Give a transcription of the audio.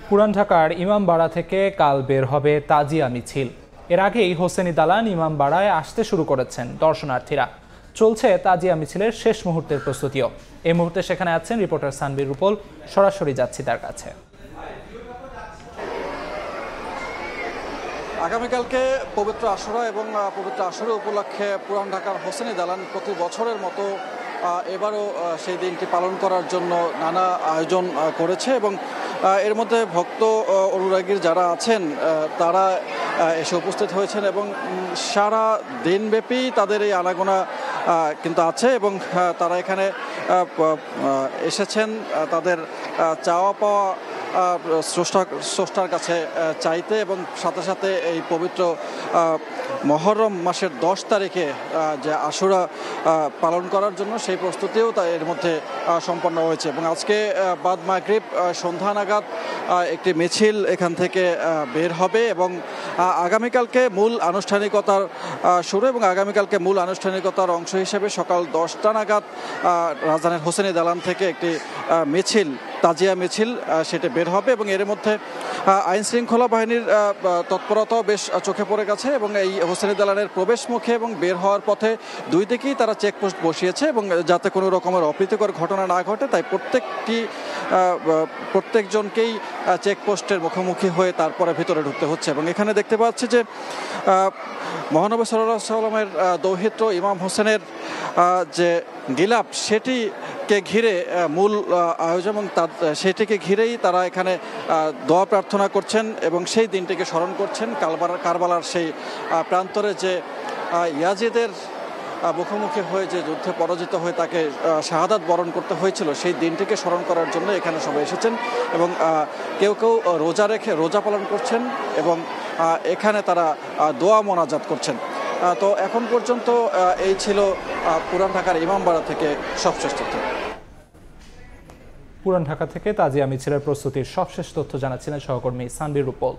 পুরান ঢাকার ইমামবাড়া থেকে কাল বের হবে তাজিয়া মিছিল। এর আগেই হোসেনি দালান ইমামবাড়ায় আসতে শুরু করেছেন দর্শনার্থীরা। চলছে তাজিয়া মিছিলের শেষ মুহূর্তের প্রস্তুতিও। এই মুহূর্তে সেখানে আছেন রিপোর্টার সানবীর রুপল। সরাসরি যাচ্ছি তার কাছে। আগামীকালকে পবিত্র আশুরা এবং পবিত্র আশুরা উপলক্ষে পুরান ঢাকার হোসেনি দালান প্রতি বছরের মতো এবারও সেই দিনটি পালন করার জন্য নানা আয়োজন করেছে এবং এর মধ্যে ভক্ত অনুরাগীর যারা আছেন তারা এসে উপস্থিত হয়েছেন এবং সারা দিনব্যাপী তাদের এই আনাগোনা কিন্তু আছে এবং তারা এখানে এসেছেন তাদের চাওয়া পাওয়া স্রষ্টার কাছে চাইতে এবং সাথে সাথে এই পবিত্র মহরম মাসের 10 তারিখে যে আশুরা পালন করার জন্য সেই প্রস্তুতিও এর মধ্যে সম্পন্ন হয়েছে এবং আজকে বাদ মাগরিব সন্ধ্যা নাগাদ একটি মিছিল এখান থেকে বের হবে এবং আগামীকালকে মূল আনুষ্ঠানিকতার শুরু এবং আগামীকালকে মূল আনুষ্ঠানিকতার অংশ হিসেবে সকাল 10টা নাগাদ রাজধানীর হোসেনি দালান থেকে একটি মিছিল তাজিয়া মিছিল সেটা বের হবে এবং এর মধ্যে আইন শৃঙ্খলা বাহিনীর তৎপরতাও বেশ চোখে পড়ে গেছে এবং এই হোসেনি দালানের প্রবেশ মুখে এবং বের হওয়ার পথে দুই দিকেই তারা চেকপোস্ট বসিয়েছে এবং যাতে কোনো রকমের অপ্রীতিকর ঘটনা না ঘটে তাই প্রত্যেকজনকেই চেকপোস্টের মুখোমুখি হয়ে তারপরে ভিতরে ঢুকতে হচ্ছে এবং এখানে দেখতে পাচ্ছি যে মহানবী সাল্লাল্লাহু আলাইহি ওয়াসাল্লামের দৌহিত্র ইমাম হোসেনের যে গিলাপ সেটিকে ঘিরে মূল আয়োজন এবং সেটিকে ঘিরেই তারা এখানে দোয়া প্রার্থনা করছেন এবং সেই দিনটিকে স্মরণ করছেন কারবালার সেই প্রান্তরে যে ইয়াজিদের মুখোমুখি হয়ে যে যুদ্ধে পরাজিত হয়ে তাকে শাহাদাত বরণ করতে হয়েছিল সেই দিনটিকে স্মরণ করার জন্য এখানে সবাই এসেছেন এবং কেউ কেউ রোজা পালন করছেন এবং এখানে তারা দোয়া মোনাজাত করছেন। তো এখন পর্যন্ত এই ছিল পুরান ঢাকার ইমামবাড়া থেকে সবশেষ তথ্য। পুরান ঢাকা থেকে তাজিয়া মিছিলের প্রস্তুতির সবশেষ তথ্য জানাচ্ছিলেন সহকর্মী সানবীর রুপল।